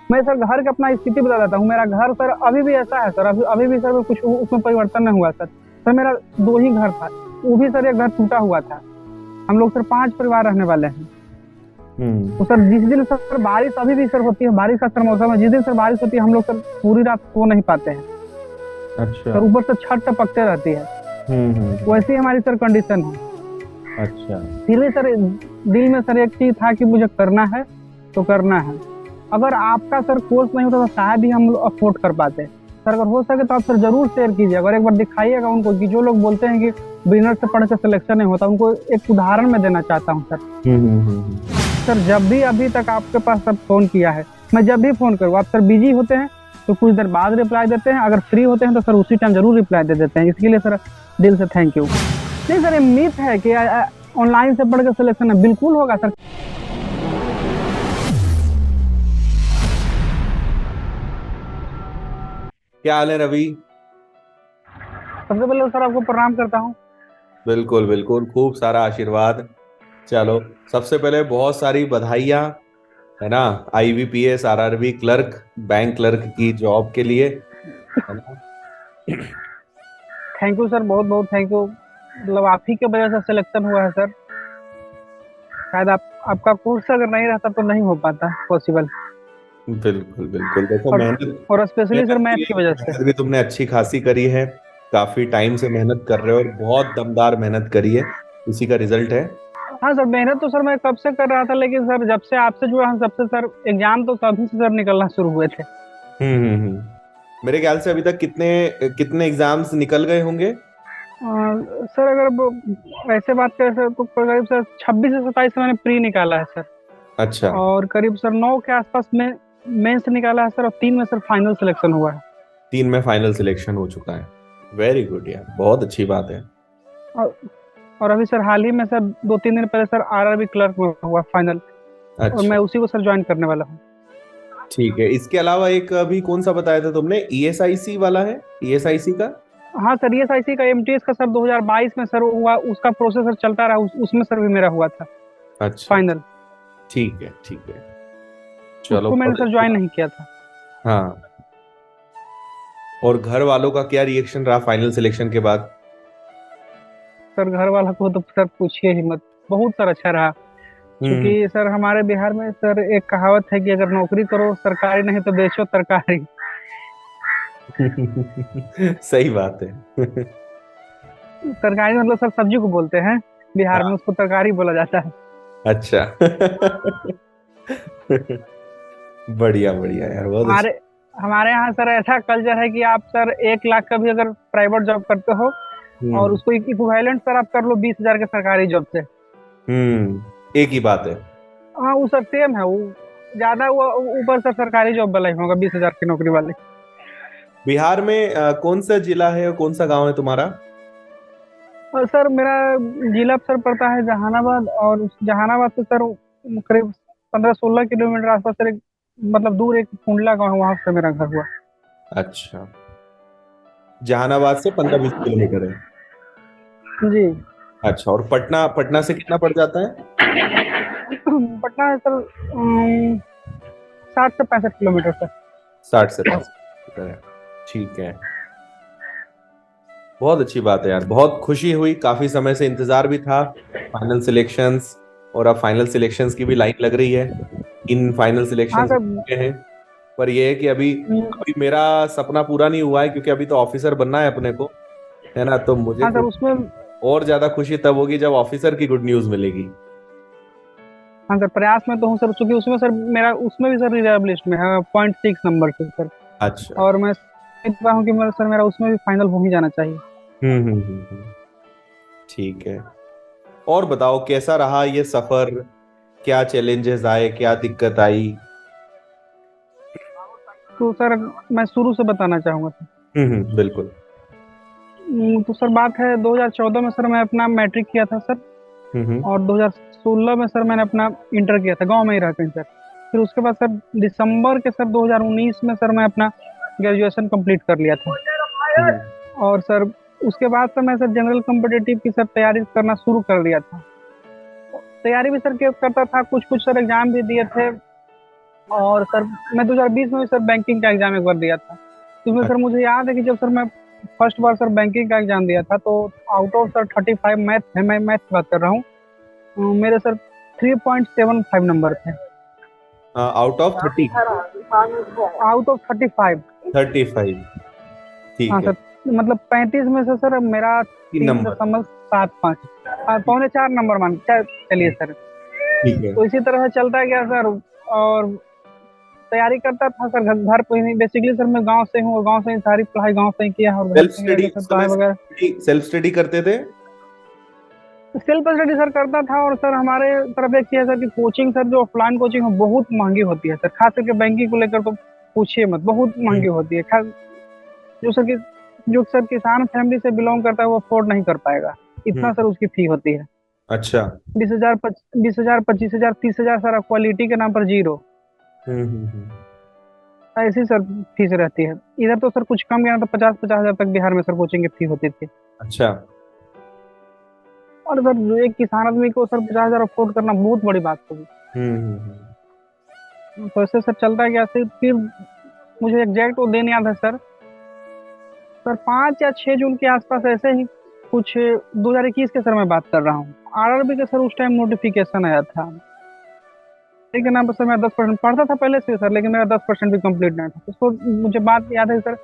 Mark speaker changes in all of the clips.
Speaker 1: मैं सर घर का अपना स्थिति बता देता हूँ। मेरा घर सर अभी भी ऐसा है सर, अभी भी सर कुछ उसमें परिवर्तन नहीं हुआ सर। सर मेरा 2 ही घर था, वो भी सर एक घर टूटा हुआ था। हम लोग सर 5 परिवार रहने वाले हैं। तो सर जिस दिन सर बारिश अभी भी सर होती है, बारिश का सर मौसम है, जिस दिन सर बारिश होती है हम लोग सर पूरी रात सो नहीं पाते हैं।
Speaker 2: अच्छा।
Speaker 1: सर ऊपर से छत टपकते रहती है। वैसी हमारी सर कंडीशन है।
Speaker 2: अच्छा।
Speaker 1: फिर भी सर दिल में सर एक चीज था कि मुझे करना है तो करना है। अगर आपका सर कोर्स नहीं होता तो शायद ही हम लोग अफोर्ड कर पाते। सर अगर हो सके तो आप सर जरूर शेयर कीजिए, अगर एक बार दिखाइएगा उनको कि जो लोग बोलते हैं कि बिगिनर से पढ़ के सिलेक्शन नहीं होता, उनको एक उदाहरण में देना चाहता हूँ सर। सर जब भी अभी तक आपके पास सर फोन किया है, मैं जब भी फोन करूँ आप सर बिजी होते हैं तो कुछ देर बाद रिप्लाई देते हैं, अगर फ्री होते हैं तो सर उसी टाइम जरूर रिप्लाई दे देते हैं। इसके लिए सर दिल से थैंक यू। नहीं सर ये मिथ है कि ऑनलाइन से पढ़ के सिलेक्शन है, बिल्कुल होगा सर।
Speaker 2: क्या हाल है रवि?
Speaker 1: सबसे पहले तो सर आपको प्रणाम करता हूँ।
Speaker 2: बिल्कुल बिल्कुल, खूब सारा आशीर्वाद। चलो, सबसे पहले बहुत सारी बधाइयाँ, है ना, IBPS RRB clerk, bank clerk की जॉब के लिए, है ना।
Speaker 1: थैंक यू सर, बहुत बहुत थैंक यू। मतलब आप ही की वजह से सिलेक्शन हुआ है सर। शायद आपका कोर्स अगर नहीं रहता तो नहीं हो पाता पॉसिबल।
Speaker 2: बिल्कुल बिल्कुल, देखो
Speaker 1: और
Speaker 2: मेहनत,
Speaker 1: और स्पेशली सर
Speaker 2: मेहनत
Speaker 1: मैथ
Speaker 2: भी
Speaker 1: की वजह से।
Speaker 2: मेहनत भी तुमने अच्छी खासी करी है। काफी टाइम से मेहनत कर रहे हो और बहुत दमदार मेहनत करी है, इसी का रिजल्ट है।
Speaker 1: हाँ सर, मेहनत तो सर मैं कब से कर रहा था, लेकिन सर जब से आपसे जुड़ा हूँ सबसे सर एग्जाम तो तभी से सर निकलना शुरू हुए थे।
Speaker 2: मेरे ख्याल से अभी तक कितने कितने एग्जाम्स निकल गए होंगे?
Speaker 1: सर अगर ऐसे बात करें सर तो करीब सर 26 से 27 मैंने प्री निकाला है सर।
Speaker 2: अच्छा।
Speaker 1: और करीब सर 9 के आसपास में मेंस निकाला है सर, और 3 में सर फाइनल सिलेक्शन हुआ है।
Speaker 2: 3 में फाइनल सिलेक्शन हो चुका है। वेरी गुड यार, बहुत अच्छी बात है।
Speaker 1: और, और अभी सर हाल ही में सर 2-3 दिन पहले सर RRB क्लर्क में हुआ फाइनल, और मैं
Speaker 2: अच्छा,
Speaker 1: उसी को सर ज्वाइन करने वाला हूँ।
Speaker 2: ठीक है। इसके अलावा एक अभी कौन सा बताया था तुमने, ESIC वाला है, ESIC का?
Speaker 1: हाँ सर, ESIC का MTS का सर 2022 में सर हुआ, उसका प्रोसेस सर चलता रहा, उसमें सर भी मेरा हुआ था
Speaker 2: अच्छा,
Speaker 1: फाइनल।
Speaker 2: ठीक है ठीक है। चलो,
Speaker 1: उसको मैंने
Speaker 2: बहुत
Speaker 1: सर
Speaker 2: अच्छी
Speaker 1: ज्वाइन
Speaker 2: बात।
Speaker 1: नहीं किया था।
Speaker 2: हाँ, और घर वालों का क्या रिएक्शन रहा फाइनल सिलेक्शन के बाद?
Speaker 1: सर घर वाला को तो सर पूछिए ही मत, बहुत सर अच्छा रहा।
Speaker 2: हम्म।
Speaker 1: क्योंकि सर हमारे बिहार में सर एक कहावत है कि अगर नौकरी करो सरकारी, नहीं तो बेचो तरकारी।
Speaker 2: सही बात है।
Speaker 1: तरकारी मतलब सर सब्जी को बोलते हैं, बिहार में
Speaker 2: हाँ,
Speaker 1: उसको तरकारी बोला जाता है।
Speaker 2: अच्छा। बढ़िया बढ़िया यार, बहुत अच्छी।
Speaker 1: हमारे हमारे यहाँ सर ऐसा कल्चर है कि आप सर 1 लाख का भी अगर प्राइवेट जॉब करते हो और
Speaker 2: हम्म
Speaker 1: उसको इक्विवेलेंट सर आप कर लो 20,000 के सरकारी जॉब से।
Speaker 2: एक ही बात है।
Speaker 1: हाँ वो सर सेम है, वो ज्यादा वो ऊपर सर सरकारी जॉब वाला ही होगा 20,000 की नौकरी वाले।
Speaker 2: बिहार में कौन सा जिला है और कौन सा गांव है तुम्हारा?
Speaker 1: और सर मेरा जिला सर पड़ता है जहानाबाद, और उस जहानाबाद से सर करीब 15-16 किलोमीटर आसपास सर एक मतलब दूर एक कुंडला गाँव है, वहां से मेरा घर हुआ।
Speaker 2: अच्छा, जहानाबाद से 15-20 किलोमीटर है।
Speaker 1: जी।
Speaker 2: अच्छा, और पटना, पटना से कितना पड़ जाता है?
Speaker 1: पटना है सर 60 से 65 किलोमीटर सर।
Speaker 2: 60 से 65 किलोमीटर है। ठीक है, बहुत अच्छी बात है यार, बहुत खुशी हुई, काफी समय से इंतजार भी था फाइनल सिलेक्शंस। और अब फाइनल सिलेक्शंस की भी लाइन लग रही है, इन फाइनल
Speaker 1: हाँ
Speaker 2: सिलेक्शंस
Speaker 1: सर।
Speaker 2: हैं। पर यह है कि अभी अभी मेरा सपना पूरा नहीं हुआ है, क्योंकि अभी तो ऑफिसर बनना है अपने को, है ना। तो मुझे
Speaker 1: हाँ सर उसमें।
Speaker 2: और ज्यादा खुशी तब होगी जब ऑफिसर की गुड न्यूज मिलेगी।
Speaker 1: हाँ सर प्रयास में तो हूँ सर, चूंकि उसमें सर मेरा उसमें भी सर रिजर्व लिस्ट में है 0.6 नंबर से सर।
Speaker 2: अच्छा।
Speaker 1: और मैं समझता हूँ कि मेरा सर मेरा उसमें भी फाइनल हो ही जाना चाहिए।
Speaker 2: हम्म। ठीक है। और बताओ, कैसा रहा ये सफर? क्या चैलेंजेस आए, क्या दिक्कत आई?
Speaker 1: तो सर मैं शुरू से बताना चाहूंगा सर।
Speaker 2: बिल्कुल।
Speaker 1: तो सर बात है 2014 में सर मैं अपना मैट्रिक किया था सर।
Speaker 2: हम्म।
Speaker 1: और 2016 में सर मैंने अपना इंटर किया था गांव में ही रह कर सर। फिर उसके बाद सर दिसंबर के सर 2019 में सर मैं अपना ग्रेजुएशन कंप्लीट कर लिया था।
Speaker 2: हम्म।
Speaker 1: और सर उसके बाद सर मैं सर जनरल कॉम्पिटिटिव की सर तैयारी करना शुरू कर दिया था। तैयारी भी सर करता था, कुछ कुछ सर एग्जाम भी दिए थे। और सर मैं 2020 में भी सर बैंकिंग का एग्जाम एक बार दिया था। तो उसमें सर मुझे याद है कि जब सर मैं फर्स्ट बार सर बैंकिंग का एग्जाम दिया था, तो आउट ऑफ सर 35 मैथ है, मैं मैथ की बात कर रहा हूँ। मेरे सर 3.75 नंबर थे
Speaker 2: आउट ऑफ 30?
Speaker 1: Out of 35।
Speaker 2: 35,
Speaker 1: हाँ
Speaker 2: ठीक है।
Speaker 1: सर, मतलब 35 में से सर मेरा
Speaker 2: 3 नंबर,
Speaker 1: 3.75 पौने 4 नंबर मान चलिए सर।
Speaker 2: ठीक है।
Speaker 1: तो इसी तरह से चलता गया सर। और तैयारी करता था सर, घर पे ही। बेसिकली सर मैं गांव से हूँ, और गांव से ही सारी पढ़ाई गांव से ही किया है, और घर
Speaker 2: सेल्फ
Speaker 1: पे ही
Speaker 2: स्टडी,
Speaker 1: रहकर सर
Speaker 2: उस
Speaker 1: पढ़ाई
Speaker 2: समय
Speaker 1: वगैरह।
Speaker 2: सेल्फ स्टडी करते थे?
Speaker 1: सेल्फ स्टडी सर करता था। और सर हमारे तरफ एक चीज है सर कि कोचिंग सर, जो ऑफलाइन कोचिंग है बहुत महंगी होती है सर, खास करके बैंकिंग को लेकर तो पूछिए मत, बहुत महंगी होती है। खास जो सर कि जो सर किसान फैमिली से बिलोंग करता है वो अफोर्ड नहीं कर पाएगा,
Speaker 2: हम्म।
Speaker 1: इतना सर उसकी फी होती है।
Speaker 2: अच्छा।
Speaker 1: 20,000 20,000 25,000 30,000 सर क्वालिटी के नाम पर जीरो,
Speaker 2: हम्म।
Speaker 1: ऐसी सर फीस रहती है। इधर तो सर कुछ कम गया तो 50-50 हजार तक बिहार में सर कोचिंग की फी होती थी।
Speaker 2: अच्छा।
Speaker 1: और सर एक किसान आदमी को सर 50,000 अफोर्ड करना बहुत बड़ी बात होगी।
Speaker 2: हम्म।
Speaker 1: तो ऐसे सर चलता गया। फिर मुझे एग्जैक्ट वो दिन याद है सर। सर 5 या 6 जून के आसपास ऐसे ही कुछ, 2021 के सर मैं बात कर रहा हूँ। आरआरबी के सर उस टाइम नोटिफिकेशन आया था। ठीक है नाम पर सर मैं 10% पढ़ता था पहले से सर, लेकिन मेरा 10% भी कंप्लीट नहीं था। उसको मुझे बात याद है सर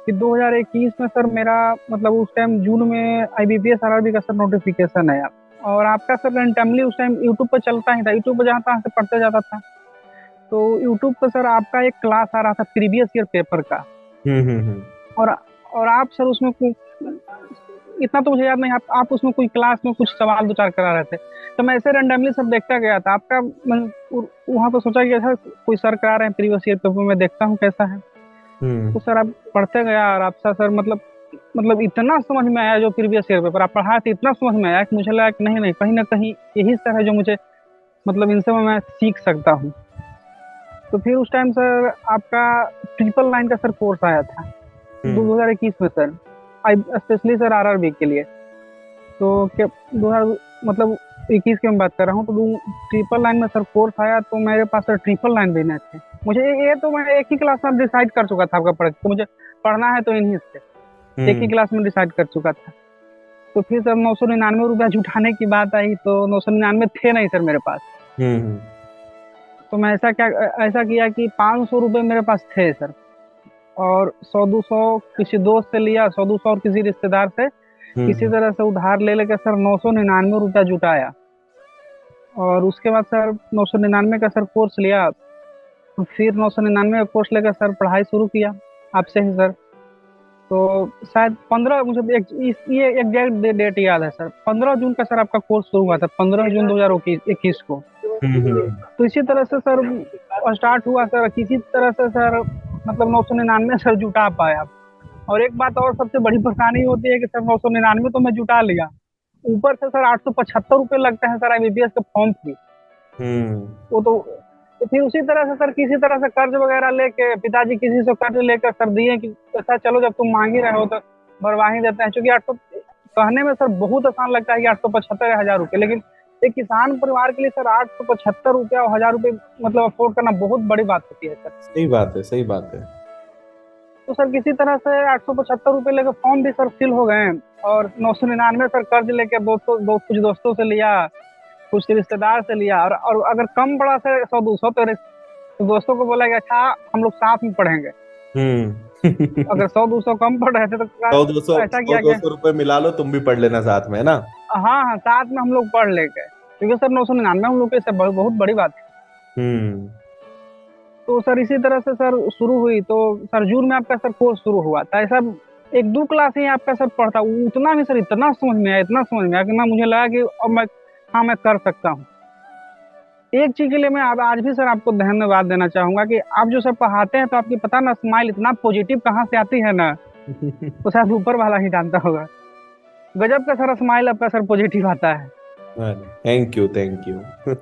Speaker 1: कि 2021 में सर मेरा, मतलब उस टाइम जून में आईबीपीएस आरआरबी का सर नोटिफिकेशन आया। और आपका सर रैंडमली उस टाइम यूट्यूब पर चलता ही था, यूट्यूब पर जहाँ तहाँ से पढ़ते जाता था। तो यूट्यूब पर सर आपका एक क्लास आ रहा था प्रीवियस ईयर पेपर का।
Speaker 2: हम्म।
Speaker 1: और और आप सर उसमें इतना तो मुझे याद नहीं, आप उसमें कोई क्लास में कुछ सवाल दो चार करा रहे थे। तो मैं ऐसे रैंडमली सब देखता गया था आपका। वहाँ पर सोचा गया था कोई सर करा रहे हैं प्रीवियस ईयर पेपर, मैं देखता हूँ कैसा है। तो सर आप पढ़ते गया, और आपका सर मतलब इतना समझ में आया जो प्रीवियस ईयर पेपर आप पढ़ा थे, इतना समझ में आया कि मुझे लगा कि नहीं नहीं, कहीं ना कहीं यही सर है जो मुझे, मतलब इनसे मैं सीख सकता हूँ। तो फिर उस टाइम सर आपका 999 का सर कोर्स आया था 2021 में सर, स्पेशली सर आरआरबी के लिए। तो क्या 2000 मतलब 21 की मैं बात कर रहा हूँ। तो 999 में सर कोर्स आया, तो मेरे पास सर 999 भी नहीं थे। मुझे ये तो मैं एक ही क्लास में डिसाइड कर चुका था आपका पढ़ के, तो मुझे पढ़ना है तो इन्हीं से एक ही क्लास में डिसाइड कर चुका था। तो फिर सर 999 रुपया जुटाने की बात आई, तो 999 थे नहीं सर मेरे पास। तो मैं ऐसा किया कि 500 रुपये मेरे पास थे सर, और 100-200 किसी दोस्त से लिया, 100-200 और किसी रिश्तेदार से किसी तरह से उधार ले लेकर सर 999 रुपया जुटाया। और उसके बाद सर 999 का सर कोर्स लिया। फिर 999 का कोर्स लेकर सर पढ़ाई शुरू किया आपसे ही सर। तो शायद 15, मुझे ये एग्जैक्ट डेट याद है सर, 15 जून का सर आपका कोर्स शुरू हुआ था, 15 जून 2021 को। तो इसी तरह से सर स्टार्ट हुआ सर, किसी तरह से सर मतलब 999 सर जुटा पाया। और एक बात और सबसे बड़ी परेशानी होती है कि सर 999 तो मैं जुटा लिया, ऊपर से सर 875 रुपये लगते हैं सर आईबीपीएस के फॉर्म की। वो तो फिर उसी तरह से सर किसी तरह से कर्ज वगैरह लेके, पिताजी किसी से कर्ज लेकर सर दिए कि ऐसा चलो जब तुम मांग ही रहे हो तो भरवा ही देते हैं। क्योंकि 800 कहने में सर बहुत आसान लगता है कि 875 या 1,000 रुपये, लेकिन एक किसान परिवार के लिए सर 875 रुपया और 1,000 रुपये मतलब अफोर्ड करना बहुत बड़ी बात होती है सर।
Speaker 2: सही बात है, सही बात है।
Speaker 1: तो सर किसी तरह से 875 रुपये लेकर फॉर्म भी सर फिल हो गए। और 999 सर कर्ज लेके कुछ दोस्तों से लिया, कुछ रिश्तेदार से लिया। और अगर कम पड़ा सर 100-200 तो दोस्तों को बोला कि अच्छा हम लोग साथ में पढ़ेंगे। अगर 100-200 कम पड़ रहे थे तो
Speaker 2: 100-200
Speaker 1: ऐसा किया गया।
Speaker 2: 100-200 रुपए मिला लो, तुम भी पढ़ लेना साथ में, है ना?
Speaker 1: हाँ हाँ, साथ में हम लोग पढ़ ले गए, क्योंकि सर 999 हम लोग के लिए बहुत बड़ी बात है। तो सर इसी तरह से सर शुरू हुई। तो सर जून में आपका सर कोर्स शुरू हुआ था। ऐसा 1-2 क्लास ही आपका सर पढ़ता, उतना भी सर इतना समझ में आया कि ना मुझे लगा कि अब मैं कर सकता हूँ। एक चीज के लिए मैं आज भी सर आपको धन्यवाद देना चाहूंगा कि आप जो सर पढ़ाते हैं तो आपकी पता ना स्माइल इतना पॉजिटिव कहाँ से आती है ना, तो शायद ऊपर वाला ही जानता होगा। गजब का सर स्माइल आपका सर पॉजिटिव आता है।
Speaker 2: Thank you, thank you.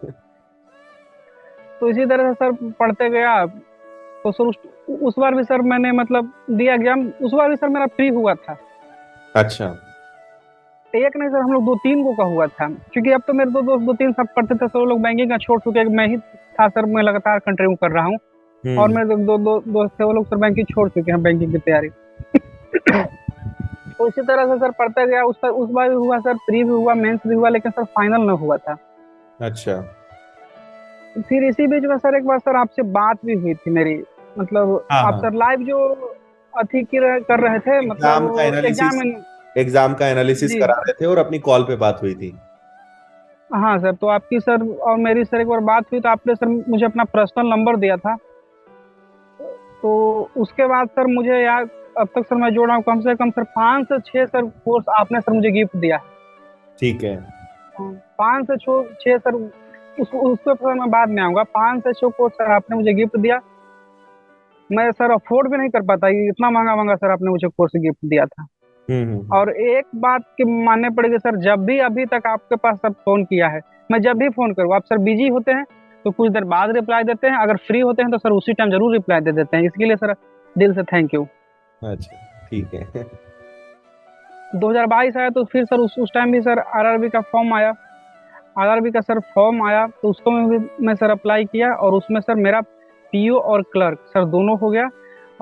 Speaker 1: तो इसी तरह से सर पढ़ते गया। तो सर उस बार भी सर मैंने मतलब दिया एग्जाम, उस बार भी सर मेरा फ्री हुआ था।
Speaker 2: अच्छा।
Speaker 1: एक नहीं सर, हम लोग 2-3 को का हुआ था, क्योंकि अब तो मेरे 2 दोस्त 2-3 सब पढ़ते थे, सब लोग बैंकिंग का छोड़ चुके, मैं ही था सर, मैं लगातार कंटिन्यू कर रहा हूँ। और
Speaker 2: हम्म।
Speaker 1: मेरे दो दो दोस्त थे, वो लोग सर बैंकिंग छोड़ चुके हैं, बैंकिंग की तैयारी। तो इसी तरह से सर पढ़ता गया, उस बार भी हुआ सर, प्री भी हुआ, मेंस भी हुआ, लेकिन सर फाइनल न हुआ था।
Speaker 2: अच्छा।
Speaker 1: फिर इसी बीच में सर एक बार सर आपसे बात भी हुई थी मेरी, मतलब
Speaker 2: हाँ
Speaker 1: आप
Speaker 2: हाँ।
Speaker 1: सर लाइव जो अथी कर रहे थे,
Speaker 2: एग्जाम का
Speaker 1: मतलब
Speaker 2: एनालिसिस,
Speaker 1: एग्जाम।
Speaker 2: एग्जाम का एनालिसिस
Speaker 1: जी
Speaker 2: करा रहे थे और अपनी कॉल पे बात हुई थी।
Speaker 1: हाँ सर, तो आपकी सर और मेरी सर एक बार बात हुई, तो आपने सर मुझे अपना पर्सनल नंबर दिया था। तो उसके बाद सर मुझे यार, अब तक सर मैं जोड़ा हूँ कम से कम सर 5 से 6 सर कोर्स आपने सर मुझे गिफ्ट दिया है।
Speaker 2: ठीक है।
Speaker 1: 5 से 6 सर, उसके सर मैं बाद में आऊंगा। 5 से 6 कोर्स सर आपने मुझे गिफ्ट दिया। मैं सर अफोर्ड भी नहीं कर पाता, ये इतना महंगा महंगा सर आपने मुझे कोर्स गिफ्ट दिया था।
Speaker 2: हम्म।
Speaker 1: और एक बात की मानने पड़ेगी सर, जब भी अभी तक आपके पास सर फोन किया है, मैं जब भी फोन करूँ आप सर बिजी होते हैं, तो कुछ देर बाद रिप्लाई देते हैं, अगर फ्री होते हैं तो सर उसी टाइम जरूर रिप्लाई दे देते हैं। इसके लिए सर दिल से थैंक यू।
Speaker 2: अच्छा ठीक है।
Speaker 1: 2022 आया तो फिर सर उस टाइम भी सर आरआरबी का फॉर्म आया। आरआरबी का सर फॉर्म आया तो उसको मैं सर अप्लाई किया, और उसमें सर मेरा पीओ और क्लर्क सर दोनों हो गया।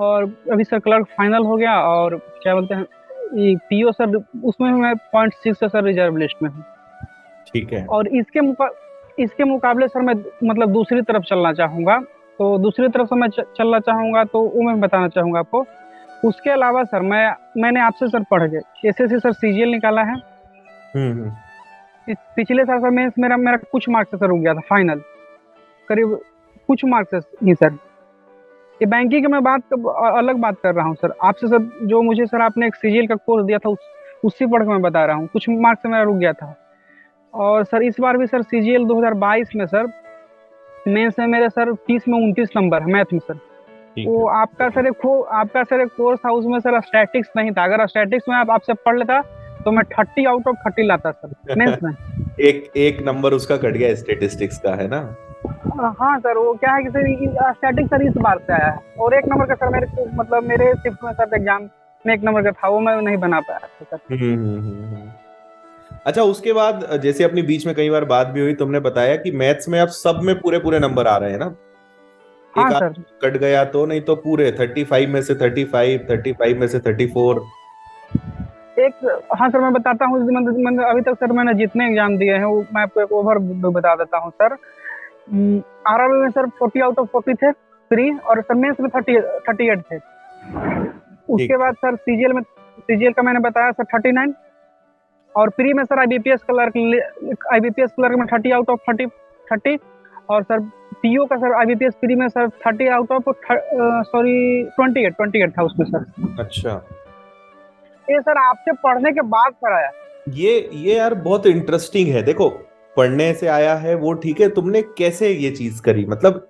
Speaker 1: और अभी सर क्लर्क फाइनल हो गया, और क्या बोलते हैं, ये पीओ सर उसमें मैं 0.6 से सर रिजर्व लिस्ट में हूँ।
Speaker 2: ठीक है।
Speaker 1: और इसके मुकाबले सर मैं मतलब दूसरी तरफ चलना चाहूँगा। तो दूसरी तरफ से मैं चलना चाहूँगा, तो वो मैं बताना चाहूँगा आपको। उसके अलावा सर मैंने आपसे सर पढ़ के एसएससी सर सीजीएल निकाला है।
Speaker 2: हम्म।
Speaker 1: पिछले साल सर मेंस मेरा मेरा कुछ मार्क्स से सर रुक गया था फाइनल, करीब कुछ मार्क्स से ही सर। ये बैंकिंग की मैं अलग बात कर रहा हूँ सर आपसे सर। जो मुझे सर आपने एक सीजीएल का कोर्स दिया था, उससे पढ़ के मैं बता रहा हूँ, कुछ मार्क्स से मेरा रुक गया था। और सर इस बार भी सर सीजीएल 2022 में सर मेंस में मेरे सर 30 में 29 नंबर है मैथ में सर।
Speaker 2: ठीक
Speaker 1: वो
Speaker 2: है।
Speaker 1: आपका सर एक कोर्स था, उसमें सर स्टैटिक्स नहीं था। अगर स्टैटिक्स में आप आपसे पढ़ लेता तो मैं 30 आउट ऑफ 30 लाता सर मेंस में।
Speaker 2: एक एक नंबर उसका कट गया स्टेटिस्टिक्स का, है ना?
Speaker 1: हाँ सर, वो क्या है कि सर स्टैटिक सर इस बार से आया है, और एक नंबर का सर मेरे को मतलब मेरे शिफ्ट में सर एग्जाम में एक नंबर का था, वो मैं नहीं बना पाया था सर।
Speaker 2: हम्म। अच्छा, उसके बाद जैसे अपनी बीच में कई बार बात भी हुई, तुमने बताया कि मैथ्स में अब सब में पूरे पूरे नंबर आ रहे हैं ना? एक
Speaker 1: हाँ
Speaker 2: आध
Speaker 1: सर।
Speaker 2: कट गया तो, नहीं तो पूरे 35 में से 35, 35 में से 34।
Speaker 1: एक हाँ सर, मैं बताता हूँ, मैंने अभी तक सर मैंने जितने एग्जाम दिए हैं वो मैं आपको एक ओवर बता देता हूँ सर। आरआरबी में सर 40 आउट ऑफ 40 थे फ्री, और सर मेंस में 38 थे।
Speaker 2: ठीक
Speaker 1: उसके बाद सर सीजीएल का मैंने बताया सर 39। और प्री में सर आईबीपीएस क्लर्क में 30 आउट ऑफ 30। और सर पीओ का सर आईबीपीएस प्री में सर 30 आउट ऑफ सॉरी 28 था उसमें सर।
Speaker 2: है। अच्छा,
Speaker 1: ये सर आपसे पढ़ने के बाद सर आया।
Speaker 2: ये यार बहुत इंटरेस्टिंग है। देखो, पढ़ने से आया है वो ठीक है, तुमने कैसे ये चीज करी? मतलब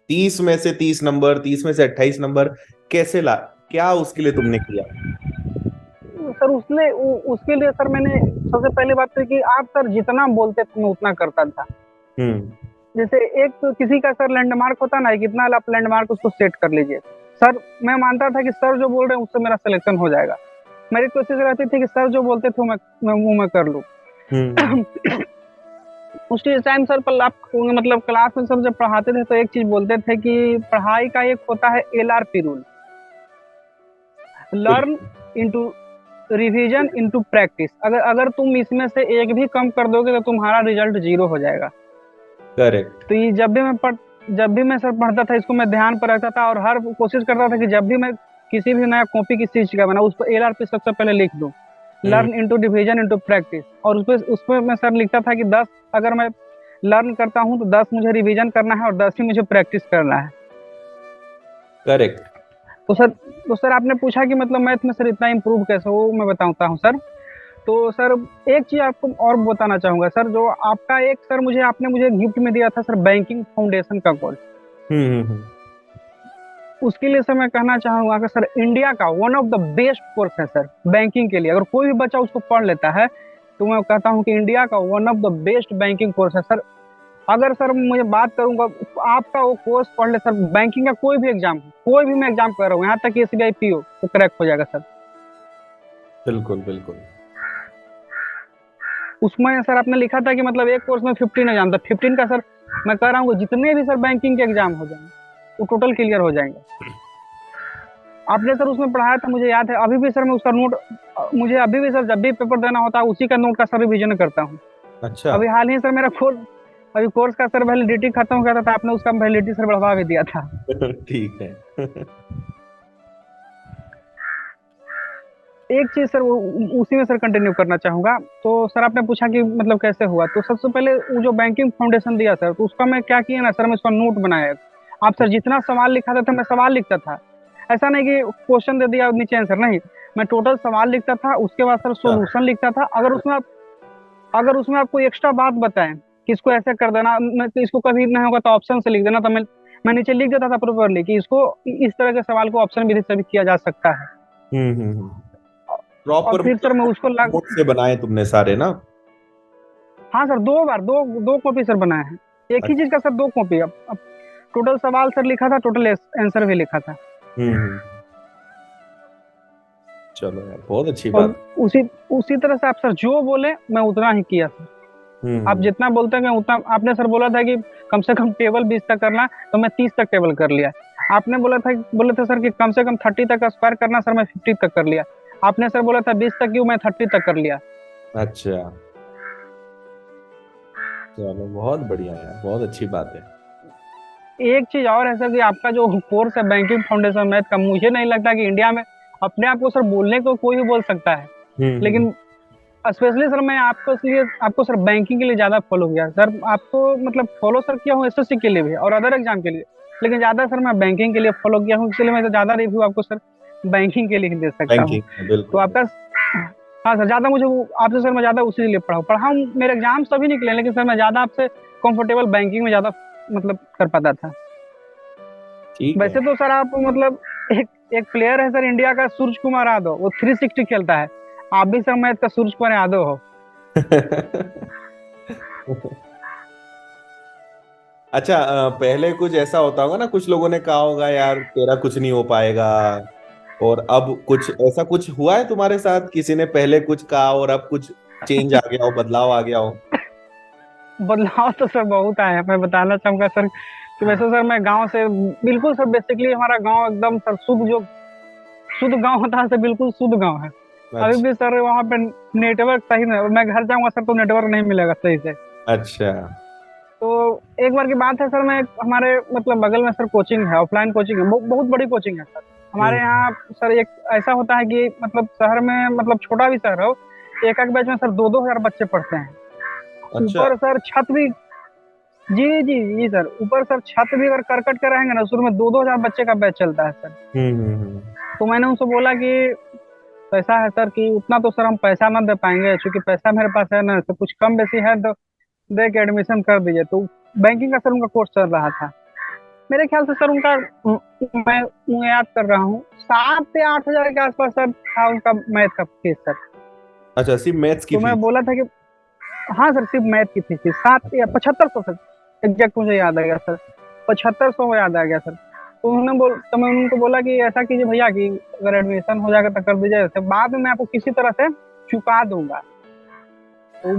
Speaker 2: 30 में से 30 नंबर, 30 में से 28 नंबर कैसे ला? क्या उसके लिए तुमने किया?
Speaker 1: सर उसके लिए सर मैंने सबसे पहली बात तो कि आप सर जितना बोलते थे मैं उतना करता था।
Speaker 2: हम्म।
Speaker 1: जैसे एक तो किसी का सर लैंडमार्क होता ना, कितना आप लैंडमार्क उसको सेट कर लीजिए। सर मैं मानता था कि सर जो बोल रहे हैं उससे मेरा सिलेक्शन हो जाएगा। मेरी कोशिश रहती थी कि सर जो बोलते थे मैं कर लूँ।
Speaker 2: हम्म।
Speaker 1: उस टाइम सर पर आप मतलब क्लास में सर जब पढ़ाते थे तो एक चीज बोलते थे कि पढ़ाई का एक होता है एलआरपी रूल, लर्न
Speaker 2: बिल्कुल।
Speaker 1: Into revision into practice. अगर अगर तुम इसमें से एक भी कम कर दोगे तो तुम्हारा रिजल्ट 0 हो जाएगा।
Speaker 2: करेक्ट।
Speaker 1: तो ये जब भी मैं सर पढ़ता था, इसको मैं ध्यान पर रखता था, और हर कोशिश करता था कि जब भी मैं किसी भी नया कॉपी किसी चीज का बना उस पर एलआरपी सबसे पहले लिख दूं,
Speaker 2: hmm.
Speaker 1: Learn into division into practice. और उसपे मैं सर लिखता था कि 10 अगर मैं लर्न करता हूं तो 10 मुझे रिवीजन करना है और 10 ही मुझे प्रैक्टिस करना है।
Speaker 2: करेक्ट।
Speaker 1: तो सर आपने पूछा कि मतलब मैथ में सर इतना इम्प्रूव कैसे हो, मैं बताता हूँ सर। तो सर एक चीज आपको और बताना चाहूंगा सर, जो आपका एक सर आपने मुझे गिफ्ट में दिया था सर, बैंकिंग फाउंडेशन का कोर्स।
Speaker 2: हम्म।
Speaker 1: उसके लिए सर मैं कहना चाहूंगा कि सर इंडिया का one of the best course है सर बैंकिंग के लिए। अगर कोई भी बच्चा उसको पढ़ लेता है तो मैं कहता हूँ कि इंडिया का one of the best banking course है सर। अगर सर मुझे बात करूंगा, आपका वो कोर्स पढ़ ले सर, बैंकिंग का कोई भी एग्जाम, कोई भी मैं एग्जाम कर रहा हूँ, यहाँ तक एसबीआई पीओ तो क्रैक हो जाएगा सर।
Speaker 2: बिल्कुल बिल्कुल।
Speaker 1: उसमें सर आपने लिखा था कि मतलब एक कोर्स में 15 एग्जाम था, 15 का सर मैं कह रहा हूँ कि जितने भी सर बैंकिंग के एग्जाम हो जाएंगे वो टोटल क्लियर हो जाएंगे। आपने सर उसमें पढ़ाया था, मुझे याद है अभी भी सर मैं उसका नोट, मुझे अभी भी सर जब भी पेपर देना होता है उसी का नोट का सर रिविजन करता हूँ।
Speaker 2: अच्छा।
Speaker 1: अभी हाल ही सर मेरा अभी कोर्स का सर वैलिडिटी खत्म हो गया था, तो आपने उसका वैलिडिटी सर बढ़वा भी दिया था।
Speaker 2: ठीक है।
Speaker 1: एक चीज सर उसी में सर कंटिन्यू करना चाहूंगा। तो सर आपने पूछा कि मतलब कैसे हुआ, तो सबसे पहले वो जो बैंकिंग फाउंडेशन दिया सर, तो उसका मैं क्या किया ना सर, मैं उसका नोट बनाया। आप सर जितना सवाल लिखा था मैं सवाल लिखता था। ऐसा नहीं कि क्वेश्चन दे दिया और नीचे आंसर, नहीं, मैं टोटल सवाल लिखता था, उसके बाद सर
Speaker 2: अच्छा।
Speaker 1: सोल्यूशन लिखता था। अगर उसमें आप कोई एक्स्ट्रा बात बताएं कि इसको ऐसे कर देना, तो इसको कभी नहीं होगा तो ऑप्शन से लिख देना, तो मैं नीचे लिख देता था प्रॉपरली कि इसको इस तरह के सवाल को ऑप्शन विधि से भी किया जा सकता है।
Speaker 2: हम्म।
Speaker 1: और
Speaker 2: प्रॉपर
Speaker 1: फिर सर मैं
Speaker 2: मतलब
Speaker 1: उसको
Speaker 2: नोट से बनाए तुमने सारे ना?
Speaker 1: हाँ सर, दो बार दो दो कॉपी सर बनाए हैं। एक ही चीज का सर दो कॉपी। अब टोटल सवाल सर लिखा था, टोटल आंसर भी लिखा था।
Speaker 2: हम्म। चलो यार, बहुत अच्छी
Speaker 1: और
Speaker 2: बात।
Speaker 1: उसी उसी तरह से आप सर जो बोले मैं उतना ही किया सर। आप
Speaker 2: हम्म।
Speaker 1: जितना बोलते हैं मैं उतना, आपने सर बोला था कि कम से कम टेबल 20 तक करना, तो मैं 30 तक टेबल कर लिया। आपने बोले थे सर कि कम से कम 30 तक का स्क्वायर करना, सर मैं 50 तक कर लिया। आपने सर बोला था 20 तक की, मैं 30 तक कर लिया।
Speaker 2: अच्छा। चलो बहुत बढ़िया यार, बहुत अच्छी बात है।
Speaker 1: एक चीज और है सर कि आपका जो कोर्स है बैंकिंग फाउंडेशन मैथ का, मुझे नहीं लगता कि इंडिया में अपने आप को सर बोलने को कोई भी बोल सकता है।
Speaker 2: हम्म।
Speaker 1: लेकिन स्पेशली सर मैं आपको इसलिए आपको सर बैंकिंग के लिए ज्यादा फॉलो किया सर। आपको मतलब फॉलो सर किया हूँ एसएससी के लिए भी और अदर एग्जाम के लिए, लेकिन ज्यादा सर मैं बैंकिंग के लिए फॉलो किया हूँ, इसलिए मैं तो ज्यादा रिव्यू आपको सर बैंकिंग के लिए ही दे सकता हूँ।
Speaker 2: बैंकिंग,
Speaker 1: तो
Speaker 2: बिल्कुल।
Speaker 1: आपका, हाँ सर, ज्यादा मुझे आपसे सर मैं ज्यादा उसी लिए पढ़ा हूँ। मेरे एग्जाम सभी निकले, लेकिन सर मैं ज्यादा आपसे कंफर्टेबल बैंकिंग में ज्यादा मतलब कर पाता था।
Speaker 2: ठीक है।
Speaker 1: वैसे तो सर आप मतलब एक एक प्लेयर है सर इंडिया का, सूरज कुमार यादव, वो 360 खेलता है। आप भी सर मैथ का सूरज कुमार यादव हो।
Speaker 2: अच्छा, पहले कुछ ऐसा होता होगा ना, कुछ लोगों ने कहा होगा यार तेरा कुछ नहीं हो पाएगा, और अब कुछ ऐसा कुछ हुआ है तुम्हारे साथ? किसी ने पहले कुछ कहा और अब कुछ चेंज आ गया हो, बदलाव आ गया हो?
Speaker 1: बदलाव तो सर बहुत आया है, मैं बताना चाहूंगा सर कि वैसे सर मैं गांव से बिल्कुल सर, बेसिकली हमारा गांव एकदम सर शुद्ध, जो शुद्ध गांव होता है सर, बिल्कुल शुद्ध गांव है। अभी
Speaker 2: अच्छा।
Speaker 1: भी सर वहाँ पे नेटवर्क सही नहीं, मैं घर जाऊंगा सर तो नेटवर्क नहीं मिलेगा सही से।
Speaker 2: अच्छा।
Speaker 1: तो एक बार की बात है सर, मैं हमारे मतलब बगल में सर कोचिंग है, ऑफलाइन कोचिंग है, बहुत बड़ी कोचिंग है सर। हमारे
Speaker 2: हम्म।
Speaker 1: यहाँ सर एक ऐसा होता है कि मतलब शहर में, मतलब छोटा भी शहर हो, एक एक बैच में सर 2-2 हजार बच्चे पढ़ते हैं।
Speaker 2: अच्छा।
Speaker 1: ऊपर सर छत भी, जी जी जी सर, ऊपर सर छत भी अगर करकट के रहेंगे ना, शुरू में 2-2 हजार बच्चे का बैच चलता है सर।
Speaker 2: हम्म।
Speaker 1: तो मैंने उनसे बोला कि पैसा है सर कि उतना तो सर हम पैसा ना दे पाएंगे, क्योंकि पैसा मेरे पास है ना, तो कुछ कम बेसी है तो दे के एडमिशन कर दीजिए। तो बैंकिंग का सर उनका कोर्स चल रहा था। मेरे ख्याल से सर उनका, मैं याद कर रहा हूँ, 7 से 8 हजार के आसपास सर था उनका मैथ का फीस सर।
Speaker 2: अच्छा, सिर्फ मैथ्स की
Speaker 1: तो मैं
Speaker 2: फीस?
Speaker 1: बोला था कि हाँ सर, सिर्फ मैथ की फीस थी 7 या 75 सौ सर, एग्जैक्ट मुझे याद आ गया सर, 75 सौ याद आ गया सर। तो मैं उनको बोला कि ऐसा कीजिए भैया कि अगर एडमिशन हो जाएगा तो कर दीजिए, तो बाद में मैं आपको किसी तरह से चुका दूंगा। तो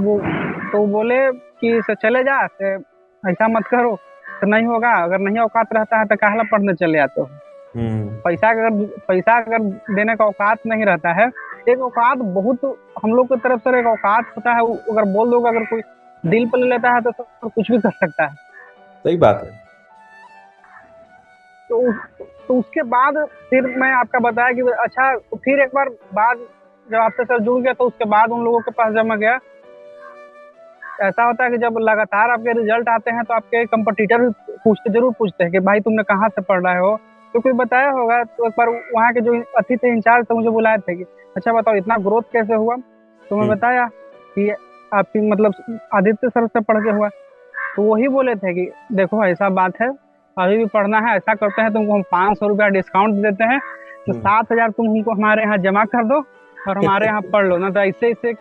Speaker 1: वो बोले कि सर चले जा से, ऐसा मत करो, तो नहीं होगा, अगर नहीं औकात रहता है तो काहला पढ़ने चले आते हो।
Speaker 2: हम्म।
Speaker 1: पैसा अगर देने का औकात नहीं रहता है, एक औकात बहुत, हम लोग की तरफ से एक औकात होता है, अगर बोल दोगे, अगर कोई दिल पर ले लेता है तो सर कुछ भी कर सकता है।
Speaker 2: सही बात है।
Speaker 1: तो तो उसके बाद फिर मैं आपका बताया कि अच्छा, तो फिर एक बार बाद जब आपसे सर जुड़ गया, तो उसके बाद उन लोगों के पास जब मैं गया, ऐसा होता है कि जब लगातार आपके रिजल्ट आते हैं तो आपके कंपटीटर भी जरूर पूछते हैं कि भाई तुमने कहाँ से पढ़ रहे हो, तो कोई बताया होगा। तो एक बार वहाँ के जो अतिथि थे, इंचार्ज थे, मुझे बुलाए थे कि अच्छा बताओ इतना ग्रोथ कैसे हुआ। तो मैं
Speaker 2: हम्म।
Speaker 1: बताया कि आपकी मतलब आदित्य सर से पढ़ के हुआ। तो वही बोले थे कि देखो ऐसा बात है, अभी भी पढ़ना है, ऐसा करते हैं तुमको हम 500 रुपया डिस्काउंट देते हैं, तो
Speaker 2: हम्म।
Speaker 1: 7 हजार तुम हमको हमारे यहाँ जमा कर दो और हमारे यहाँ पढ़ लो ना। तो ऐसे ऐसे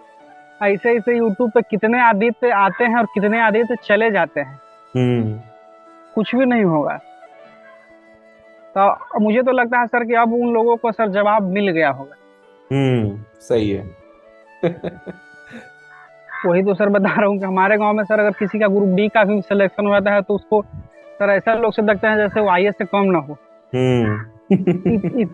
Speaker 1: ऐसे ऐसे यूट्यूब पे कितने आदित्य आते हैं और कितने आदित्य चले जाते हैं,
Speaker 2: हम्म।
Speaker 1: कुछ भी नहीं होगा। तो मुझे तो लगता है सर कि अब उन लोगों को सर जवाब मिल गया होगा।
Speaker 2: सही है।
Speaker 1: वही तो सर बता रहा हूँ कि हमारे गांव में सर अगर किसी का ग्रुप डी का भी सिलेक्शन हो जाता है तो उसको सर ऐसा लोग से देखते हैं जैसे वो आईएएस से कम ना हो।
Speaker 2: हम्म।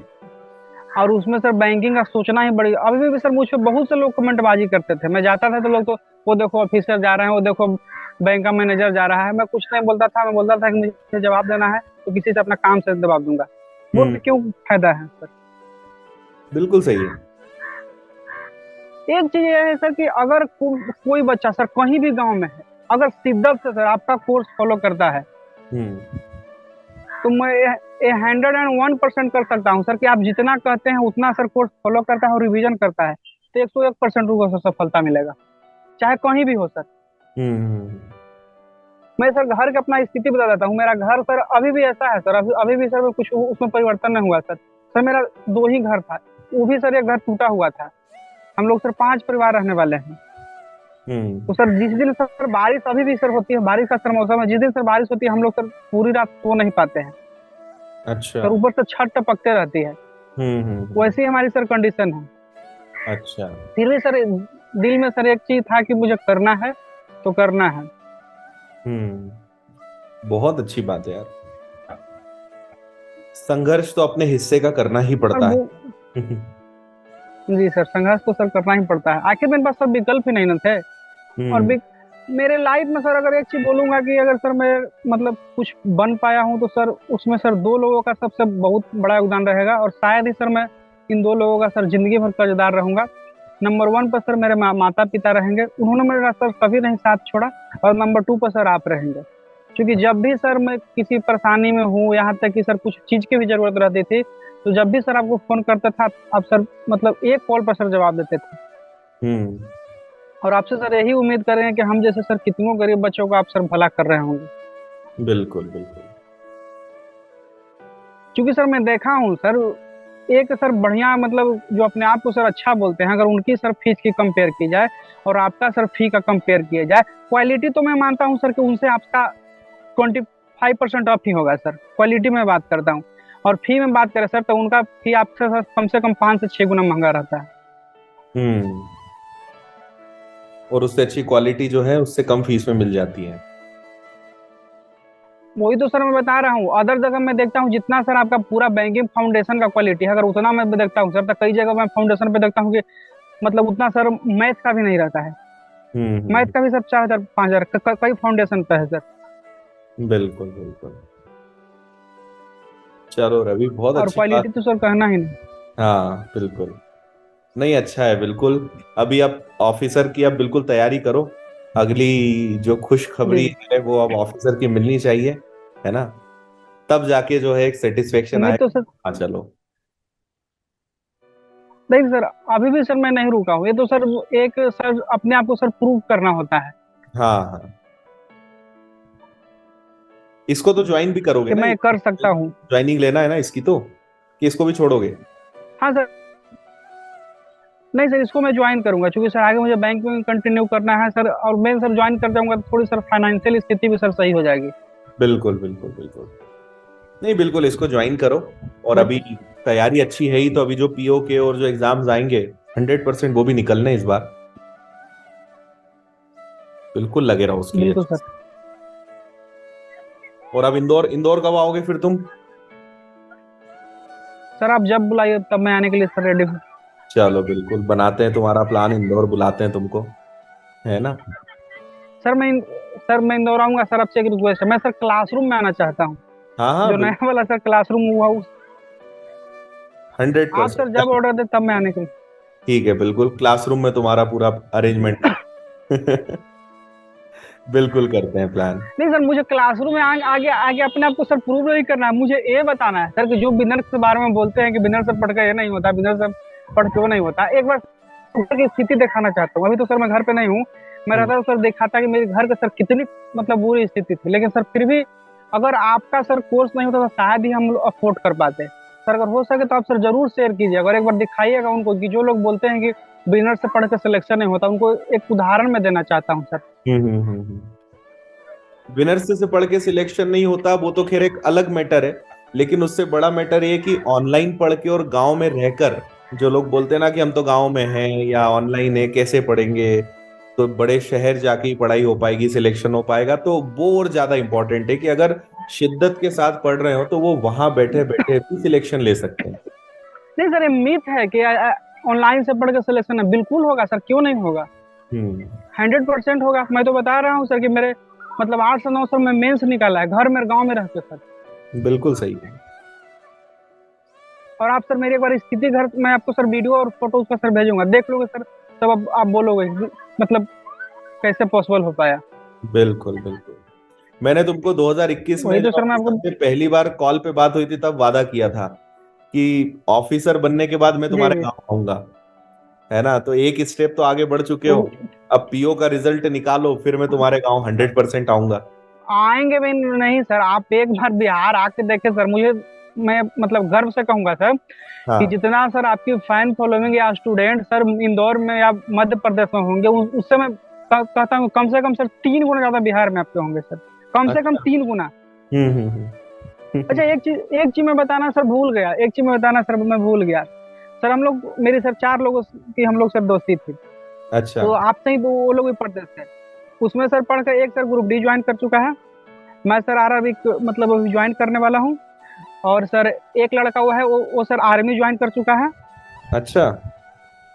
Speaker 1: और उसमें सर बैंकिंग का सोचना ही बड़ी, अभी भी सर मुझ पे बहुत से लोग कमेंटबाजी करते थे। मैं जाता था तो लोग तो वो देखो ऑफिसर जा रहे हैं, वो देखो बैंक का मैनेजर जा रहा है। मैं कुछ नहीं बोलता था, मैं बोलता था कि मुझे जवाब देना है तो किसी से अपना काम से जवाब दूंगा। बोल के क्यों फायदा है सर।
Speaker 2: बिल्कुल सही है।
Speaker 1: एक चीज ये है सर कि अगर कोई बच्चा सर कहीं भी गांव में है, अगर शिद्दत से सर आपका कोर्स फॉलो करता है तो मैं ये 101% कर सकता हूँ सर कि आप जितना कहते हैं उतना सर कोर्स फॉलो करता है और रिवीजन करता है तो 101% को सर सफलता मिलेगा, चाहे कहीं भी हो सर। मैं सर घर का अपना स्थिति बता देता हूँ। मेरा घर सर अभी भी ऐसा है सर, अभी भी सर कुछ उसमें परिवर्तन नहीं हुआ सर। सर मेरा 2 ही घर था, वो भी सर एक घर टूटा हुआ था। हम लोग सर 5 परिवार रहने वाले हैं। तो सर जिस दिन सर बारिश अभी भी सर होती है, बारिश का सर मौसम है, जिस दिन सर बारिश होती है हम लोग सर पूरी रात सो नहीं पाते हैं।
Speaker 2: अच्छा।
Speaker 1: सर ऊपर से छत टपकते रहती है। वैसी हमारी सर कंडीशन है।
Speaker 2: अच्छा।
Speaker 1: फिर भी सर दिल में सर एक चीज था कि मुझे करना है तो करना है।
Speaker 2: बहुत अच्छी बात है यार। संघर्ष तो अपने हिस्से का करना ही पड़ता है।
Speaker 1: जी सर, संघर्ष तो सर करना ही पड़ता है। आखिर मेरे पास सर विकल्प ही नहीं न थे। और मेरे लाइफ में सर अगर एक चीज बोलूंगा कि अगर सर मैं मतलब कुछ बन पाया हूं तो सर उसमें सर 2 लोगों का सबसे बहुत बड़ा योगदान रहेगा और शायद ही सर मैं इन 2 लोगों का सर जिंदगी भर कर्जदार रहूंगा। नंबर 1 पर सर मेरे माता पिता रहेंगे, उन्होंने मेरा सर कभी नहीं साथ छोड़ा। और नंबर 2 पर सर आप रहेंगे, क्योंकि जब भी सर मैं किसी परेशानी में हूँ, यहाँ तक कि सर कुछ चीज की भी जरूरत रहती थी तो जब भी सर आपको फोन करता था आप सर मतलब एक कॉल पर सर जवाब देते थे। और आपसे सर यही उम्मीद कर रहे हैं कि हम जैसे सर कितनों गरीब बच्चों का आप सर भला कर रहे होंगे।
Speaker 2: बिल्कुल बिल्कुल।
Speaker 1: क्योंकि सर मैं देखा हूँ सर, एक सर बढ़िया मतलब जो अपने आप को सर अच्छा बोलते हैं, अगर उनकी सर फीस की कंपेयर की जाए और आपका सर फी का कंपेयर किया जाए, क्वालिटी तो मैं मानता हूँ सर कि उनसे आपका 25% ऑफ ही होगा सर। क्वालिटी में बात करता हूँ। और फी में बात करें सर तो उनका फी आपसे सर कम से कम 5 से 6 गुना महंगा रहता है।
Speaker 2: और उससे अच्छी क्वालिटी जो है उससे कम फीस में मिल जाती है।
Speaker 1: वही तो सर मैं बता रहा हूँ। अदर जगह मैं देखता हूँ जितना सर आपका पूरा बैंकिंग फाउंडेशन का क्वालिटी है, अगर उतना मैं देखता हूँ सर, तो कई जगह मैं फाउंडेशन पे देखता हूँ कि मतलब उतना सर मैथ का भी नहीं रहता है। मैथ का भी सर 4,000 5,000 कई फाउंडेशन पे है सर।
Speaker 2: बिल्कुल बिल्कुल। चलो रवि, बहुत
Speaker 1: और
Speaker 2: अच्छी
Speaker 1: क्वालिटी
Speaker 2: बात।
Speaker 1: तो सर कहना ही नहीं।
Speaker 2: हाँ बिल्कुल। नहीं, अच्छा है बिल्कुल। अभी आप ऑफिसर की अब बिल्कुल तैयारी करो। अगली जो खुशखबरी
Speaker 1: जी
Speaker 2: है वो अब ऑफिसर की मिलनी चाहिए, है ना? तब जाके जो है एक सेटिस्फेक्शन
Speaker 1: उम्मीद तो
Speaker 2: आएगा।
Speaker 1: सर
Speaker 2: हाँ चलो।
Speaker 1: नहीं सर, अभी भी सर मैं नहीं रुका हूँ। ये तो सर एक सर अपने आप को सर प्रूव करना होता है
Speaker 2: हाँ हाँ। इसको तो ज्वाइन भी करोगे
Speaker 1: कि
Speaker 2: ना?
Speaker 1: मैं कर सकता हूँ।
Speaker 2: ज्वाइनिंग लेना है ना इसकी तो, कि इसको भी छोड़ोगे?
Speaker 1: हाँ सर, नहीं सर इसको मैं ज्वाइन करूंगा क्योंकि सर आगे मुझे बैंक में कंटिन्यू करना है सर। और मैं सर ज्वाइन कर जाऊंगा तो थोड़ी सर फाइनेंशियल स्थिति भी सर सही हो जाएगी।
Speaker 2: बिल्कुल बिल्कुल बिल्कुल। नहीं बिल्कुल, इसको ज्वाइन करो। और
Speaker 1: बट
Speaker 2: अभी तैयारी अच्छी है ही तो अभी जो पीओ के और जो एग्जाम्स आएंगे 100% वो भी निकलने इस बार। बिल्कुल लगे रहो उसके लिए।
Speaker 1: बिल्कुल सर।
Speaker 2: और अब इंदौर, इंदौर कब आओगे फिर तुम?
Speaker 1: सर आप जब बुलाइए तब मैं आने के लिए सर रेडी हूँ।
Speaker 2: चलो बिल्कुल, बनाते हैं तुम्हारा प्लान, इंदौर बुलाते हैं तुमको, है ना?
Speaker 1: सर मैं इंदौर आऊंगा सर। आपसे एक रिक्वेस्ट है, मैं सर क्लासरूम में आना चाहता हूँ।
Speaker 2: हाँ हाँ
Speaker 1: जो नया वाला सर क्लासरूम हुआ आप सर
Speaker 2: 100%।
Speaker 1: जब ऑर्डर दे तब मैं आने के लिए।
Speaker 2: ठीक है, बिल्कुल क्लासरूम में तुम्हारा पूरा अरेंजमेंट बिल्कुल करते हैं प्लान।
Speaker 1: नहीं सर, मुझे क्लासरूम में आगे आगे अपने आप को सर प्रूव नहीं करना है। मुझे ये बताना है सर कि जो बिनर के बारे में बोलते हैं कि बिनर से पढ़ के ये नहीं होता, बिनर से पढ़ के वो नहीं होता, एक बार घर की स्थिति दिखाना चाहता हूँ। अभी तो सर मैं घर पे नहीं हूँ। मैं रहता तो सर दिखाता कि मेरे घर का सर कितनी मतलब बुरी स्थिति थी। लेकिन सर फिर भी अगर आपका सर कोर्स नहीं होता तो शायद ही हम लोग अफोर्ड कर पाते। सर अगर हो सके तो आप सर जरूर शेयर कीजिएगा और एक बार दिखाइएगा उनको कि जो लोग बोलते हैं कि बिनर से पढ़ के सिलेक्शन नहीं होता, उनको एक उदाहरण में देना चाहता हूँ सर।
Speaker 2: विनर से पढ़ के सिलेक्शन नहीं होता वो तो खैर एक अलग मैटर है, लेकिन उससे बड़ा मैटर ये कि ऑनलाइन पढ़ के और गांव में रहकर जो लोग बोलते हैं ना कि हम तो गांव में हैं या ऑनलाइन है कैसे पढ़ेंगे, तो बड़े शहर जाके ही पढ़ाई हो पाएगी, सिलेक्शन हो पाएगा। तो वो और ज्यादा इंपॉर्टेंट है कि अगर शिद्दत के साथ पढ़ रहे हो तो वो वहां बैठे बैठे भी सिलेक्शन ले सकते हैं।
Speaker 1: नहीं सर, ये मिथ है कि ऑनलाइन से पढ़ के सिलेक्शन है। बिल्कुल होगा सर, क्यों नहीं होगा?
Speaker 2: हम्म।
Speaker 1: 100% होगा। मैं तो बता रहा हूँ सर कि मेरे मतलब 8 से 9 साल में मेंस निकाला है, घर मेरे गांव में रह के सर।
Speaker 2: बिल्कुल सही है।
Speaker 1: और आप सर मेरी एक बार स्थिति घर, मैं आपको सर वीडियो और फोटो उसका सर भेजूंगा, देख लोगे सर, तब आप बोलोगे मतलब कैसे पॉसिबल हो पाया।
Speaker 2: बिल्कुल बिल्कुल। मैंने तुमको 2021 में
Speaker 1: वही तो
Speaker 2: जब
Speaker 1: सर मैं
Speaker 2: अपने
Speaker 1: आपको।
Speaker 2: सबसे पहली बार कॉल पे बात हुई थी तब वादा किया था कि ऑफिसर बनने के बाद मैं
Speaker 1: जी
Speaker 2: तुम्हारे
Speaker 1: जी।
Speaker 2: गांव आऊंगा, है ना? तो एक स्टेप तो आगे बढ़ चुके
Speaker 1: तो
Speaker 2: हो। अब पीओ का रिजल्ट निकालो, फिर मैं तुम्हारे गांव 100% आऊंगा।
Speaker 1: आएंगे भी नहीं सर, आप एक बार बिहार आके देखे सर, मुझे मैं मतलब गर्व से कहूंगा सर कि
Speaker 2: हाँ।
Speaker 1: जितना सर आपकी फैन फॉलोइंग या स्टूडेंट सर इंदौर में या मध्य प्रदेश में होंगे, उससे मैं कहता हूँ कम से कम सर 3 गुना ज्यादा बिहार में आपके होंगे सर, कम से कम
Speaker 2: अच्छा।
Speaker 1: 3 गुना। अच्छा,
Speaker 2: हम्म।
Speaker 1: एक चीज मैं बताना सर भूल गया, एक चीज मैं बताना सर मैं भूल गया। सर हम लोग, मेरी सर 4 लोगों की हम लोग सर दोस्ती थी।
Speaker 2: अच्छा।
Speaker 1: तो आपसे ही तो वो लोग भी पढ़ते थे। उसमें सर पढ़ कर एक सर ग्रुप डी ज्वाइन कर चुका है। मैं सर आरआरबी मतलब अभी ज्वाइन करने वाला हूँ। और सर एक लड़का वो है, वो सर आर्मी ज्वाइन कर चुका है
Speaker 2: अच्छा।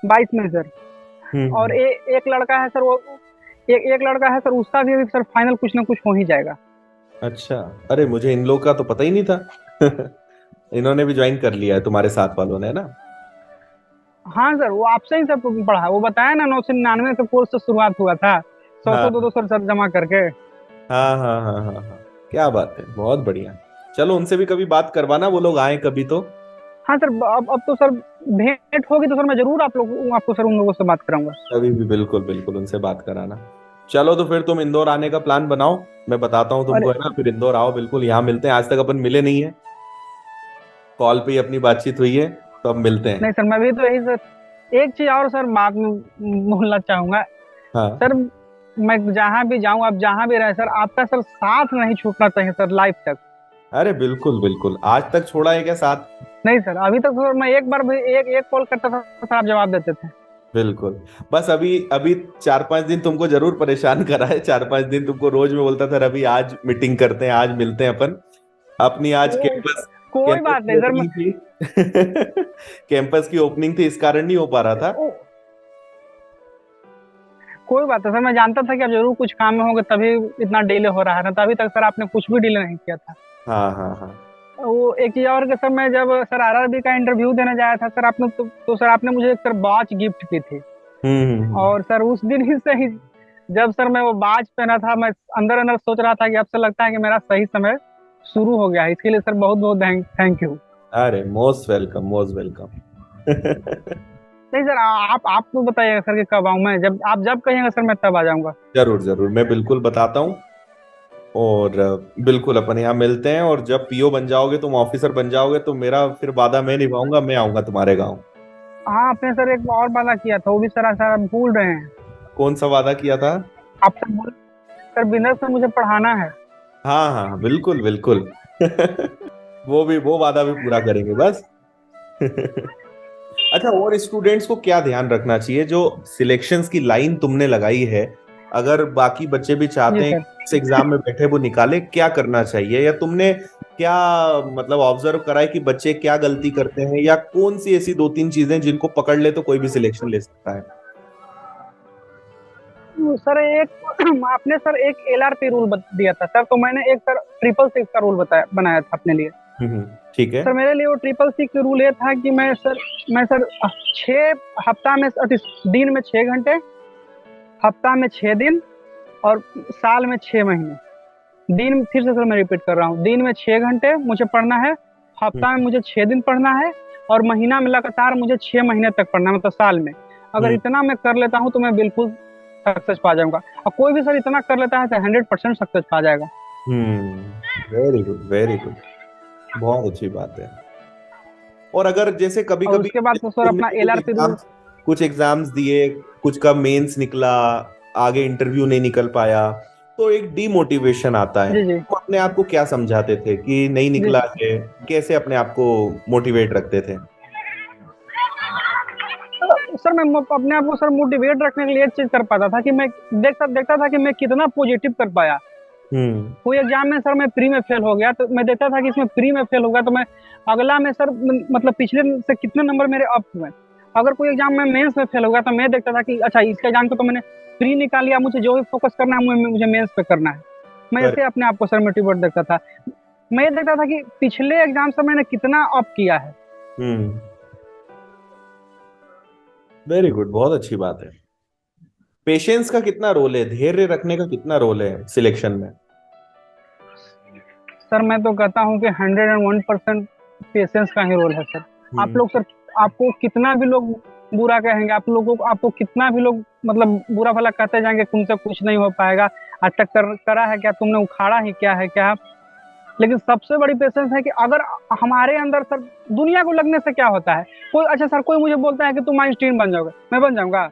Speaker 1: 22 में सर। और
Speaker 2: हम्म।
Speaker 1: एक लड़का है सर, वो एक लड़का है सर, उसका भी अभी सर फाइनल कुछ ना कुछ हो ही जाएगा।
Speaker 2: अच्छा। अरे मुझे इन लोग का तो पता ही नहीं था। इन्होंने भी ज्वाइन कर लिया है तुम्हारे साथ वालों ने, ना?
Speaker 1: हाँ सर, वो आपसे ही सब पढ़ा है, वो बताया ना 999 से कोर्स से शुरुआत हुआ था, 100
Speaker 2: हाँ
Speaker 1: 200 सर जमा करके।
Speaker 2: हाँ हाँ हाँ हाँ हाँ। क्या बात है, बहुत बढ़िया। चलो उनसे भी कभी बात करवाना, वो लोग आए कभी तो।
Speaker 1: हाँ सर, अब तो सर भेंट होगी तो सर मैं जरूर आपको सर उन लोगों से बात कराऊंगा।
Speaker 2: कभी भी बिल्कुल बिल्कुल उनसे बात कराना। चलो तो फिर तुम इंदौर आने का प्लान बनाओ, मैं बताता हूँ
Speaker 1: और
Speaker 2: तुमको, है ना? फिर इंदौर आओ, बिल्कुल यहाँ मिलते हैं। आज तक अपन मिले नहीं है, कॉल पे ही अपनी बातचीत हुई है, तो अब मिलते हैं।
Speaker 1: नहीं सर, मैं भी तो यही सर, एक चीज और सर बात में बोलना चाहूंगा
Speaker 2: हाँ।
Speaker 1: सर। मैं जहाँ भी जाऊँ, आप जहाँ भी रहे सर, आपका सर साथ नहीं छूटना चाहिए सर लाइफ तक।
Speaker 2: अरे बिल्कुल बिल्कुल, आज तक छोड़ा है क्या साथ?
Speaker 1: नहीं सर, अभी तक सर मैं एक बार भी एक एक कॉल करता था सर, आप जवाब देते थे।
Speaker 2: बिल्कुल। बस अभी अभी 4-5 दिन तुमको जरूर परेशान करा है। 4-5 दिन तुमको रोज में बोलता था रवि आज मीटिंग करते हैं, आज मिलते हैं अपन। अपनी आज
Speaker 1: कोई
Speaker 2: कैंपस
Speaker 1: कोई
Speaker 2: कैंपस
Speaker 1: बात
Speaker 2: की
Speaker 1: नहीं सर।
Speaker 2: ओपनिंग थी। कैंपस की ओपनिंग थी, इस कारण नहीं हो पा रहा था।
Speaker 1: कोई बात है सर, मैं जानता था कि आप जरूर कुछ काम में होंगे, तभी इतना डिले हो रहा है ना, तभी तक सर आपने कुछ भी डिले नहीं किया था।
Speaker 2: हाँ हाँ हाँ।
Speaker 1: वो एक चीज और कि सर, मैं जब सर आरआरबी का इंटरव्यू देने जाया था सर, आपने तो सर आपने मुझे एक सर वॉच गिफ्ट की थी।
Speaker 2: हम्म।
Speaker 1: और सर उस दिन ही से ही जब सर मैं वो बाज पहना था, मैं अंदर अंदर सोच रहा था कि अब से लगता है कि मेरा सही समय शुरू हो गया है। इसके लिए सर बहुत बहुत थैंक यू।
Speaker 2: अरे मोस्ट वेलकम, मोस्ट वेलकम।
Speaker 1: नहीं सर, आप तो बताइएगा सर कि कब आऊँ मैं, जब कहिएगा सर मैं तब आ जाऊंगा।
Speaker 2: जरूर जरूर, मैं बिल्कुल बताता हूँ। और बिल्कुल अपन यहाँ मिलते हैं, और जब पीओ बन जाओगे, तुम ऑफिसर बन जाओगे, तो मेरा फिर वादा मैं निभाऊंगा, मैं आऊंगा तुम्हारे गाँव।
Speaker 1: हाँ, आपने सर एक और वादा किया था, वो भी सर आप भूल रहे हैं।
Speaker 2: कौन सा वादा किया था?
Speaker 1: आप सर बोले सर बिजनेस में मुझे पढ़ाना है।
Speaker 2: हाँ हाँ बिल्कुल बिल्कुल। वो वादा भी पूरा करेंगे बस। अच्छा, और स्टूडेंट्स को क्या ध्यान रखना चाहिए जो सिलेक्शंस की लाइन तुमने लगाई है? अगर बाकी बच्चे भी
Speaker 1: जी
Speaker 2: चाहते हैं
Speaker 1: सर।
Speaker 2: कि इस एग्जाम में बैठे वो निकाले, क्या करना चाहिए? या तुमने क्या मतलब ऑब्जर्व करा है कि बच्चे क्या गलती करते हैं, या कौन सी ऐसी 2-3 चीजें जिनको पकड़ ले तो कोई भी सिलेक्शन ले सकता है?
Speaker 1: सर आपने सर एक एलआरपी रूल दिया था सर, तो मैंने एक सर 666 का रूल बनाया था अपने लिए।
Speaker 2: ठीक है।
Speaker 1: सर मेरे लिए वो 666 रूल ये था कि मैं सर 6 हफ्ता में दिन में 6 घंटे, हफ्ता में 6 दिन, और साल में 6 महीने। दिन फिर से सर मैं रिपीट कर रहा हूँ, दिन में 6 घंटे मुझे पढ़ना है,
Speaker 2: हम्म।
Speaker 1: हफ्ता में मुझे 6 दिन पढ़ना है, और महीना में लगातार मुझे 6 महीने तक पढ़ना है, मतलब साल में। अगर
Speaker 2: हम्म।
Speaker 1: इतना मैं कर लेता हूँ तो मैं बिल्कुल सक्सेस पा जाऊंगा। और कोई भी सर इतना कर लेता है तो 100% सक्सेस पा जाएगा।
Speaker 2: Very good, very good. बहुत अच्छी बात है। और अगर जैसे कभी
Speaker 1: और
Speaker 2: कभी
Speaker 1: उसके बाद तो सर
Speaker 2: तुमने
Speaker 1: अपना
Speaker 2: भी
Speaker 1: एलआरपी रूल।
Speaker 2: कुछ एग्जाम्स दिए, कुछ का मेंस निकला, आगे इंटरव्यू नहीं निकल पाया, तो एक डीमोटिवेशन आता है।
Speaker 1: जी जी।
Speaker 2: तो अपने आप को क्या समझाते थे कि नहीं
Speaker 1: जी
Speaker 2: निकला है? कैसे अपने आप को मोटिवेट रखते थे?
Speaker 1: सर मैं अपने आप को सर मोटिवेट रखने के लिए एक चीज कर पाता था कि मैं देखता था कि मैं कितना पॉजिटिव कर पाया। कोई एग्जाम में सर मैं प्री में फेल हो गया तो मैं देखता था कि इसमें प्री में फेल हो गया तो मैं अगला में सर मतलब पिछले से कितने नंबर मेरे अप हुए। अगर कोई एग्जाम में मेंस में फेल हो गया तो मैं देखता था कि अच्छा इसका एग्जाम को तो मैंने प्री निकाल लिया, मुझे जो भी फोकस करना है मुझे मेंस पे करना है। मैं ऐसे अपने आप को सर मोटिवेट देखता था। मैं ये देखता था कि पिछले एग्जाम से मैंने कितना अप किया है।
Speaker 2: वेरी गुड, बहुत अच्छी बात है। पेशेंस का कितना रोल है, धैर्य रखने का कितना रोल है सिलेक्शन में?
Speaker 1: सर मैं तो कहता हूँ कि 101% पेशेंस का ही रोल है सर। आप लोग सर, आपको कितना भी लोग बुरा कहेंगे, आपको कितना भी लोग मतलब बुरा भला कहते जाएंगे, तुमसे कुछ नहीं हो पाएगा, अटक करा है क्या, तुमने उखाड़ा ही क्या है क्या। लेकिन सबसे बड़ी पेशेंस है कि अगर हमारे अंदर सर दुनिया को लगने से क्या होता है, अच्छा सर कोई मुझे बोलता है कि तुम आइंस्टीन बन जाओगे, मैं बन जाऊंगा?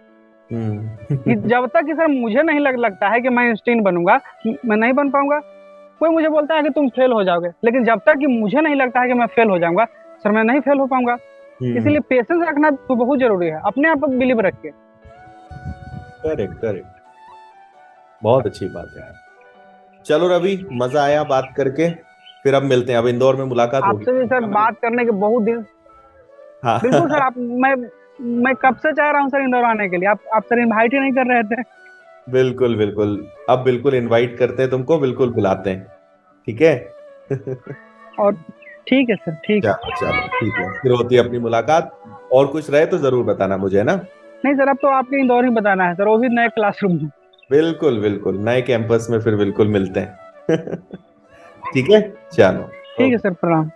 Speaker 1: कि जब तक कि सर मुझे नहीं लगता है कि मैं आइंस्टीन बनूंगा, मैं नहीं बन पाऊंगा। कोई मुझे बोलता है कि तुम फेल हो जाओगे, लेकिन जब तक कि मुझे नहीं लगता है कि मैं फेल हो जाऊंगा सर, मैं नहीं फेल हो पाऊंगा। इसीलिए पेशेंस रखना तो बहुत जरूरी है, अपने आप पर बिलीव रखिए।
Speaker 2: करेक्ट, बहुत अच्छी बात है। चलो रवि, मजा आया बात करके, फिर अब मिलते हैं, अब इंदौर में मुलाकात होगी
Speaker 1: आपसे भी सर बात करने के बहुत दिन।
Speaker 2: हाँ
Speaker 1: बिल्कुल सर, मैं कब से चाह रहा हूँ सर इंदौर आने के लिए, आप सर इनवाइट ही नहीं कर रहे थे।
Speaker 2: बिल्कुल बिल्कुल, अब बिल्कुल इनवाइट करते हैं तुमको, बिल्कुल बुलाते हैं, ठीक है?
Speaker 1: और ठीक है सर, ठीक है।
Speaker 2: चलो ठीक है, फिर होती है अपनी मुलाकात। और कुछ रहे तो जरूर बताना मुझे ना।
Speaker 1: नहीं सर, अब तो आपके इंदौर ही बताना है सर, वो भी नए क्लासरूम में।
Speaker 2: बिल्कुल बिल्कुल, नए कैंपस में फिर बिल्कुल मिलते हैं ठीक है, चलो।
Speaker 1: ठीक है सर, प्रणाम।